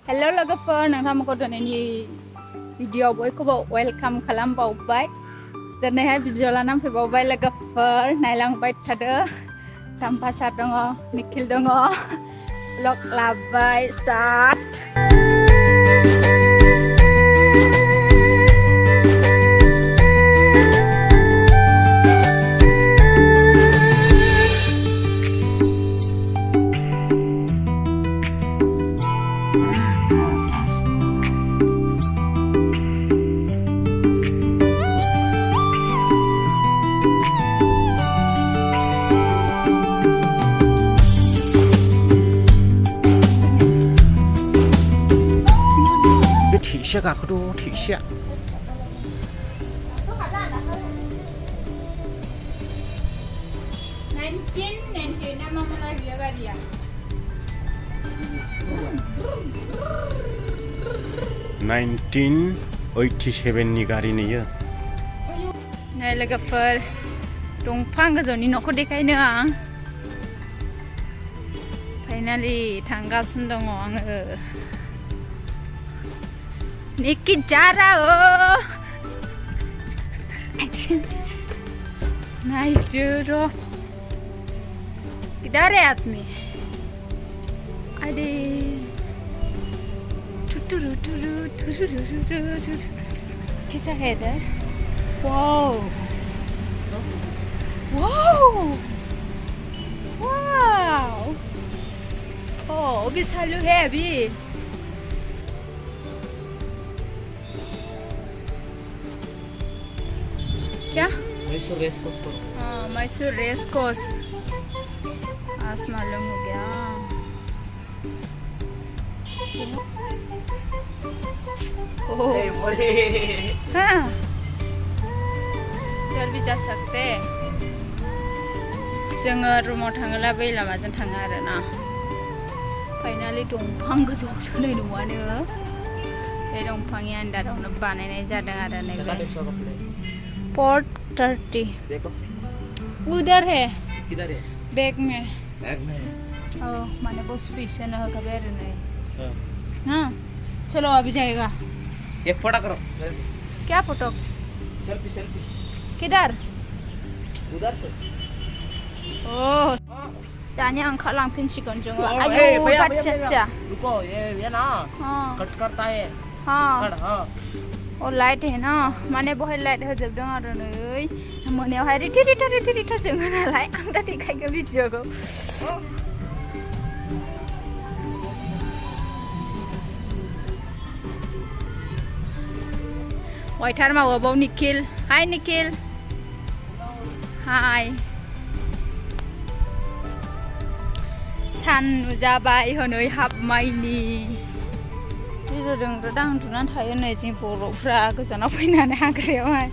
Hello logofer nोंथांमोनखौ दिनैनि video बयखौबो welcome खालामबावबाय दिनैहाय भिडिअ लानानै फैबावबाय लोगोफोर नायलांबाय थादो साम्पासार दङ निखिल दङ ब्लग लाबाय start Thị cả đô thị xe. Nineteen 87 ni गारि नुयो नै लोगोफोर दंफां गोजौनि न'खौ देखायनो आं फाइनालि थांगासिनो दङ आङो निकी जा रहा हो नहीं डरो किधर है आदमी अरे कैसा है इधर वाओ वाओ वाओ ओ अभी चालू है अभी क्या मैसूर रेस कोर्स पर हाँ मैसूर रेस कोर्स आज मालूम हो गया हाँ इधर भी जा सकते जोङो रुमाव थाङोला बै लामाजों थाङो आरोना फाइनालि दंफां गोजौआवसो नै न'आनो बे दंफांनि आन्दारावनो बानायनाय जादों आरो नैबे 4:30 देखो उधर है किधर है बैग में ओ माने बस फीस न होगा बेर नहीं हाँ चलो अभी जाएगा एक फोटो करो क्या फोटो सेल्फी सेल्फी किधर उधर से ओह दानिया ओंखारलांफिनसिगोन जोङो आयौ बाच्चा रुको ये ना कट करता है हाँ हाँ ओ लाइट है ना माने बहाय लाइट होजोबदों आरो नै मोनायावहाय रिथि जोङो नालाय आं दा देखायगोन भिडिअखौ वाइटार मावो बाव निखिल हाय निखिल हाय सान नुजाबाय हनै हाबमाइनि रोदों रोदां उन्दुनानै थायो नै जों बर'फ्रा गोजानाव फैनानै हाग्रायावहाय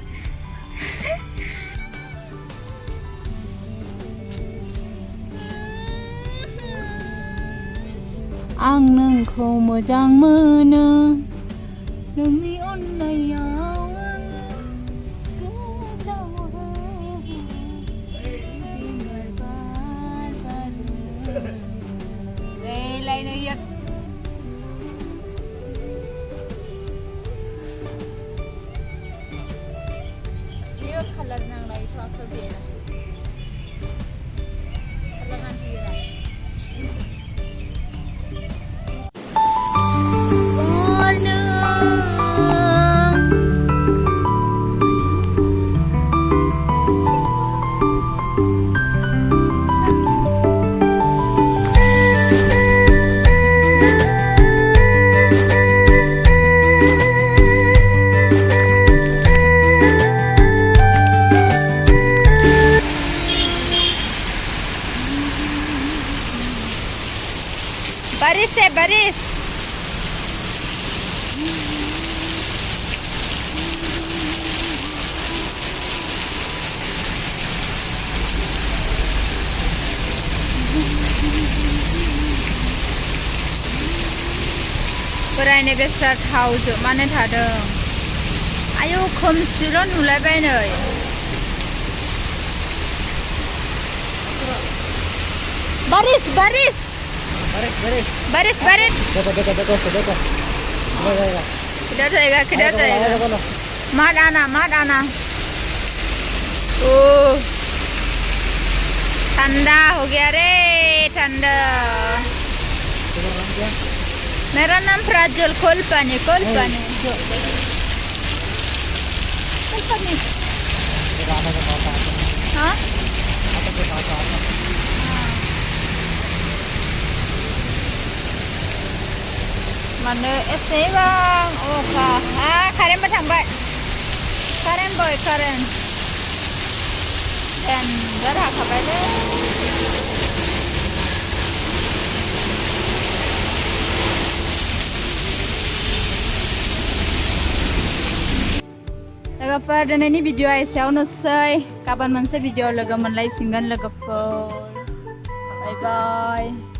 आं नोंखौ मोजां मोनो नोंनि अननायाव kalar nang na ito ako bina. Kalangan hira. Baris है baris बोरायनि बेसाद थाव जोबनानै थादों आयौ खोमसिल' नुलायबाय नै baris baris baris देखो किधर जाएगा बोलो मत आना ओ ठंडा हो गया रे ठंडा मेरा नाम प्राजल खोल पानी हाँ mana ese bang oh karen bertambah karen boy karen dan berapa kabar deh Logofer dan ini video saya unusai kapan manse video logo menlive dengan logofer bye bye